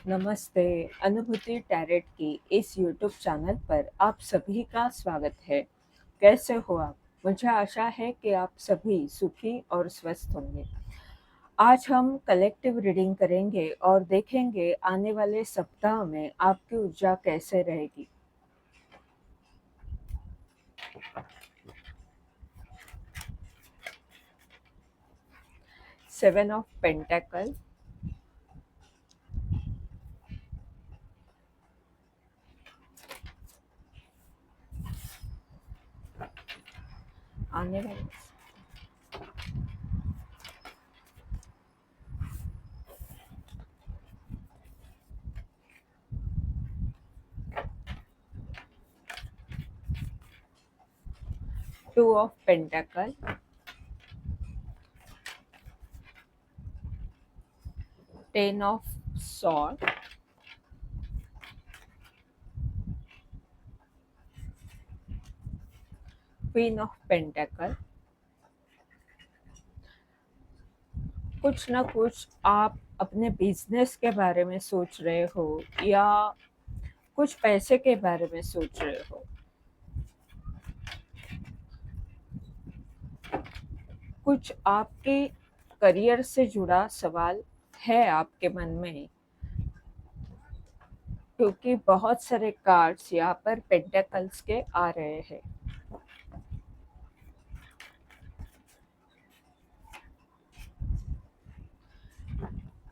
नमस्ते। अनुभूति टैरेट की इस यूट्यूब चैनल पर आप सभी का स्वागत है। कैसे हो आप? मुझे आशा है कि आप सभी सुखी और स्वस्थ होंगे। आज हम कलेक्टिव रीडिंग करेंगे और देखेंगे आने वाले सप्ताह में आपकी ऊर्जा कैसे रहेगी। सेवन ऑफ पेंटेकल, आने वाले 2 of pentacle, 10 of sword, queen of pentacle. कुछ ना कुछ आप अपने बिजनेस के बारे में सोच रहे हो या कुछ पैसे के बारे में सोच रहे हो। कुछ आपके करियर से जुड़ा सवाल है आपके मन में, क्योंकि बहुत सारे कार्ड्स यहाँ पर पेंटेकल्स के आ रहे हैं।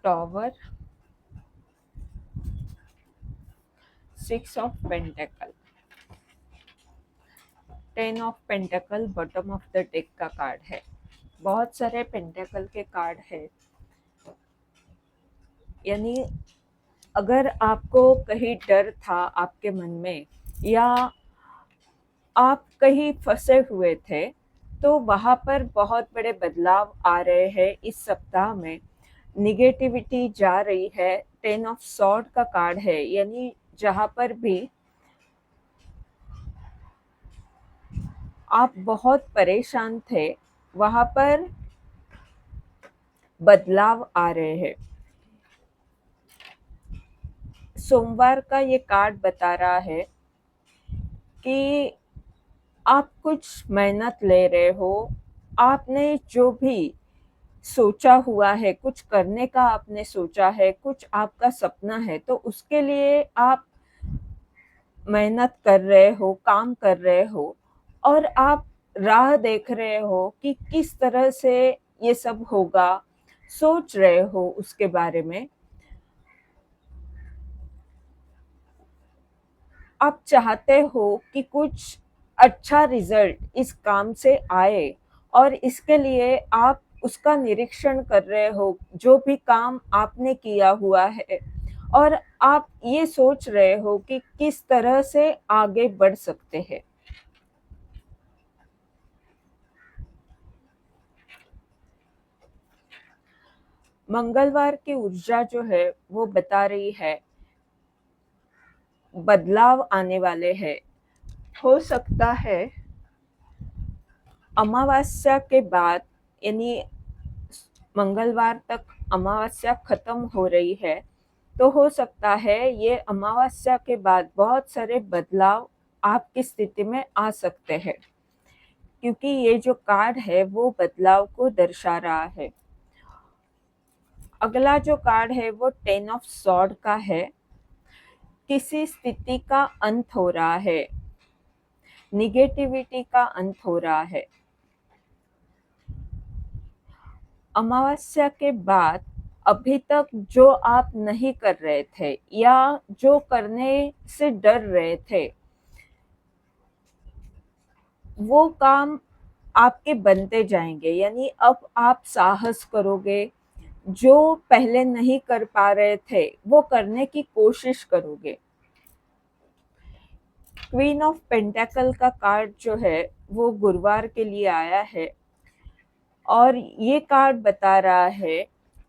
Tower, 6 of pentacle, 10 of pentacle bottom of the deck का कार्ड है। बहुत सारे पेंटेकल के कार्ड है, यानी अगर आपको कहीं डर था आपके मन में या आप कहीं फंसे हुए थे, तो वहाँ पर बहुत बड़े बदलाव आ रहे हैं इस सप्ताह में। निगेटिविटी जा रही है। 10 ऑफ सॉर्ड का कार्ड है, यानी जहाँ पर भी आप बहुत परेशान थे वहाँ पर बदलाव आ रहे हैं। सोमवार का ये कार्ड बता रहा है कि आप कुछ मेहनत ले रहे हो। आपने जो भी सोचा हुआ है, कुछ करने का आपने सोचा है, कुछ आपका सपना है, तो उसके लिए आप मेहनत कर रहे हो, काम कर रहे हो और आप राह देख रहे हो कि किस तरह से ये सब होगा, सोच रहे हो उसके बारे में। आप चाहते हो कि कुछ अच्छा रिजल्ट इस काम से आए और इसके लिए आप उसका निरीक्षण कर रहे हो, जो भी काम आपने किया हुआ है, और आप ये सोच रहे हो कि किस तरह से आगे बढ़ सकते हैं। मंगलवार की ऊर्जा जो है वो बता रही है बदलाव आने वाले हैं। हो सकता है अमावस्या के बाद, यानी मंगलवार तक अमावस्या खत्म हो रही है, तो हो सकता है ये अमावस्या के बाद बहुत सारे बदलाव आपकी स्थिति में आ सकते हैं, क्योंकि ये जो कार्ड है वो बदलाव को दर्शा रहा है। अगला जो कार्ड है वो 10 ऑफ सॉर्ड का है। किसी स्थिति का अंत हो रहा है, निगेटिविटी का अंत हो रहा है। अमावस्या के बाद अभी तक जो आप नहीं कर रहे थे या जो करने से डर रहे थे, वो काम आपके बनते जाएंगे। यानी अब आप साहस करोगे, जो पहले नहीं कर पा रहे थे वो करने की कोशिश करोगे। क्वीन ऑफ पेंटेकल का कार्ड जो है वो गुरुवार के लिए आया है और ये कार्ड बता रहा है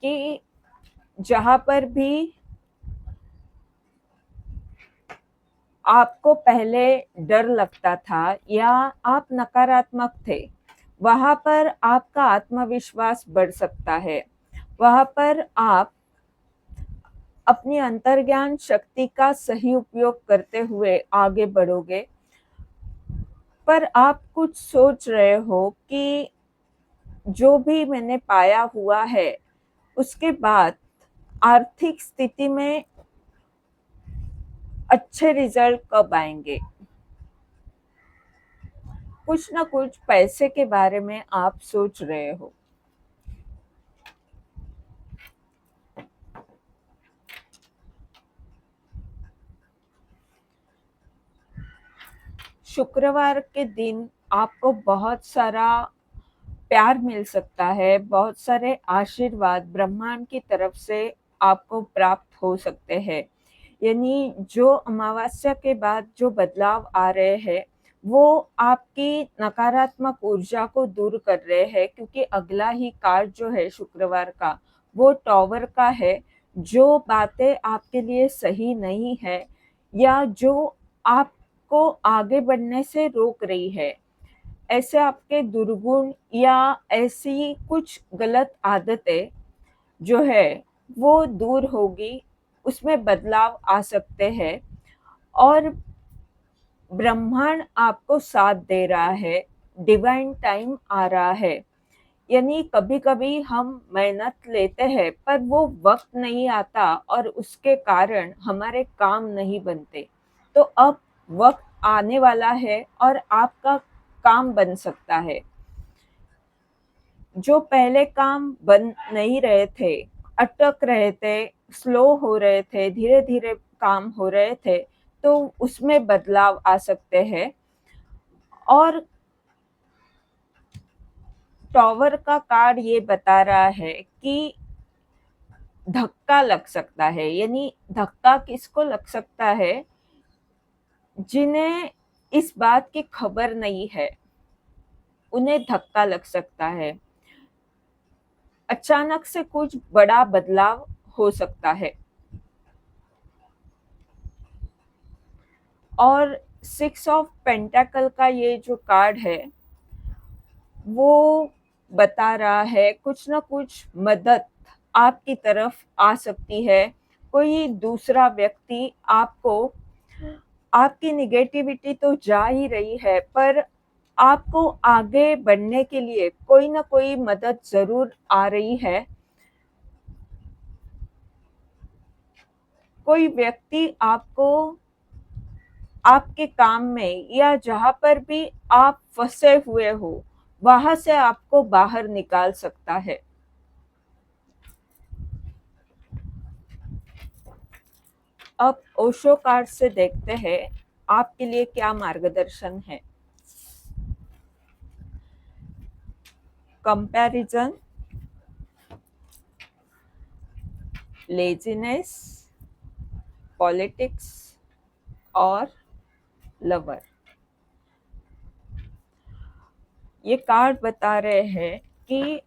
कि जहां पर भी आपको पहले डर लगता था या आप नकारात्मक थे, वहां पर आपका आत्मविश्वास बढ़ सकता है। वहां पर आप अपनी अंतर्ज्ञान शक्ति का सही उपयोग करते हुए आगे बढ़ोगे। पर आप कुछ सोच रहे हो कि जो भी मैंने पाया हुआ है, उसके बाद आर्थिक स्थिति में अच्छे रिजल्ट कब आएंगे। कुछ ना कुछ पैसे के बारे में आप सोच रहे हो। शुक्रवार के दिन आपको बहुत सारा प्यार मिल सकता है, बहुत सारे आशीर्वाद ब्रह्मांड की तरफ से आपको प्राप्त हो सकते हैं। यानी जो अमावस्या के बाद जो बदलाव आ रहे हैं, वो आपकी नकारात्मक ऊर्जा को दूर कर रहे हैं, क्योंकि अगला ही कार्ड जो है शुक्रवार का, वो टॉवर का है। जो बातें आपके लिए सही नहीं है या जो आपको आगे बढ़ने से रोक रही है, ऐसे आपके दुर्गुण या ऐसी कुछ गलत आदतें जो है वो दूर होगी, उसमें बदलाव आ सकते हैं। और ब्रह्मांड आपको साथ दे रहा है, डिवाइन टाइम आ रहा है। यानी कभी-कभी हम मेहनत लेते हैं पर वो वक्त नहीं आता और उसके कारण हमारे काम नहीं बनते। तो अब वक्त आने वाला है और आपका काम बन सकता है। जो पहले काम बन नहीं रहे थे, अटक रहे थे, स्लो हो रहे थे, धीरे-धीरे काम हो रहे थे, तो उसमें बदलाव आ सकते हैं। और टॉवर का कार्ड ये बता रहा है कि धक्का लग सकता है। यानी धक्का किसको लग सकता है? जिन्हें इस बात की खबर नहीं है, उन्हें धक्का लग सकता है। अचानक से कुछ बड़ा बदलाव हो सकता है। और 6 ऑफ पेंटाकल का ये जो कार्ड है, वो बता रहा है कुछ ना कुछ मदद आपकी तरफ आ सकती है। कोई दूसरा व्यक्ति आपको, आपकी नेगेटिविटी तो जा ही रही है, पर आपको आगे बढ़ने के लिए कोई ना कोई मदद ज़रूर आ रही है। कोई व्यक्ति आपको आपके काम में या जहाँ पर भी आप फँसे हुए हो, वहाँ से आपको बाहर निकाल सकता है। अब ओशो कार्ड से देखते हैं आपके लिए क्या मार्गदर्शन है। कंपैरिजन, लेजीनेस, पॉलिटिक्स और लवर। ये कार्ड बता रहे हैं कि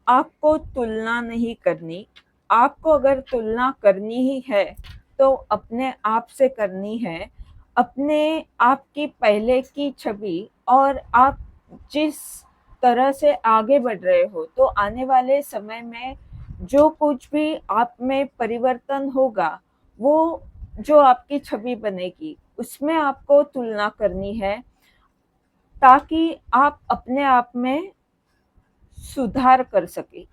आपको तुलना नहीं करनी। आपको अगर तुलना करनी ही है तो अपने आप से करनी है। अपने आप की पहले की छवि और आप जिस तरह से आगे बढ़ रहे हो, तो आने वाले समय में जो कुछ भी आप में परिवर्तन होगा, वो जो आपकी छवि बनेगी, उसमें आपको तुलना करनी है, ताकि आप अपने आप में सुधार कर सके।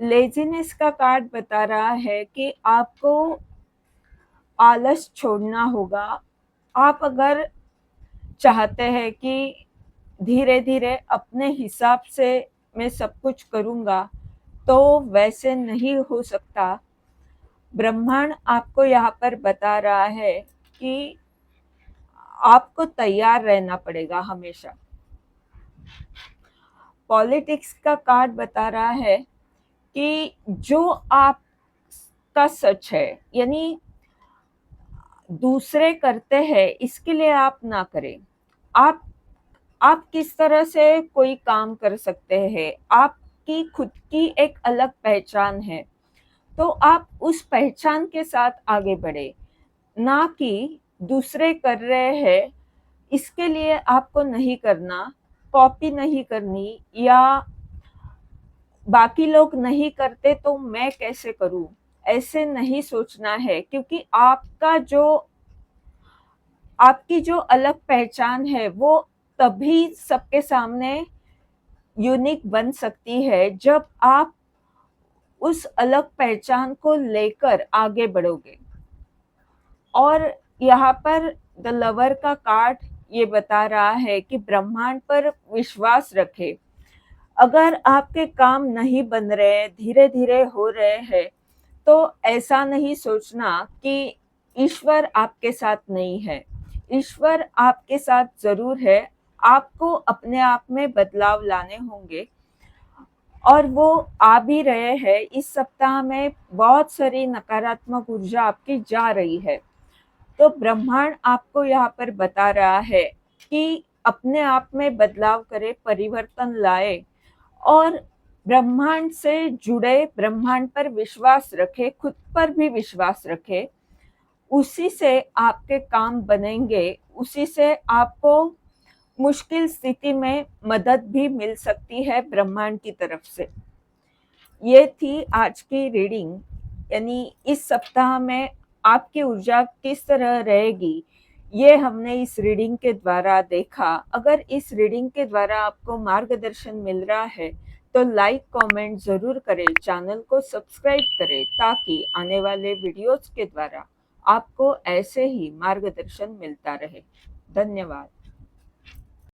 लेजीनेस का कार्ड बता रहा है कि आपको आलस छोड़ना होगा। आप अगर चाहते हैं कि धीरे-धीरे अपने हिसाब से मैं सब कुछ करूँगा, तो वैसे नहीं हो सकता। ब्रह्मांड आपको यहाँ पर बता रहा है कि आपको तैयार रहना पड़ेगा हमेशा। पॉलिटिक्स का कार्ड बता रहा है कि जो आपका सच है, यानी दूसरे करते हैं इसके लिए आप ना करें। आप आप किस तरह से कोई काम कर सकते हैं, आपकी खुद की एक अलग पहचान है, तो आप उस पहचान के साथ आगे बढ़े, ना कि दूसरे कर रहे हैं इसके लिए आपको नहीं करना, कॉपी नहीं करनी, या बाकी लोग नहीं करते तो मैं कैसे करूं, ऐसे नहीं सोचना है, क्योंकि आपकी जो अलग पहचान है वो तभी सबके सामने यूनिक बन सकती है जब आप उस अलग पहचान को लेकर आगे बढ़ोगे। और यहाँ पर द लवर का कार्ड ये बता रहा है कि ब्रह्मांड पर विश्वास रखें। अगर आपके काम नहीं बन रहे, धीरे धीरे हो रहे हैं, तो ऐसा नहीं सोचना कि ईश्वर आपके साथ नहीं है। ईश्वर आपके साथ जरूर है। आपको अपने आप में बदलाव लाने होंगे और वो आ भी रहे हैं। इस सप्ताह में बहुत सारी नकारात्मक ऊर्जा आपकी जा रही है, तो ब्रह्मांड आपको यहाँ पर बता रहा है कि अपने आप में बदलाव करे, परिवर्तन लाए और ब्रह्मांड से जुड़े, ब्रह्मांड पर विश्वास रखे, खुद पर भी विश्वास रखे। उसी से आपके काम बनेंगे, उसी से आपको मुश्किल स्थिति में मदद भी मिल सकती है ब्रह्मांड की तरफ से। ये थी आज की रीडिंग, यानी इस सप्ताह में आपकी ऊर्जा किस तरह रहेगी, ये हमने इस रीडिंग के द्वारा देखा। अगर इस रीडिंग के द्वारा आपको मार्गदर्शन मिल रहा है तो लाइक कमेंट ज़रूर करें, चैनल को सब्सक्राइब करें ताकि आने वाले वीडियोस के द्वारा आपको ऐसे ही मार्गदर्शन मिलता रहे। धन्यवाद।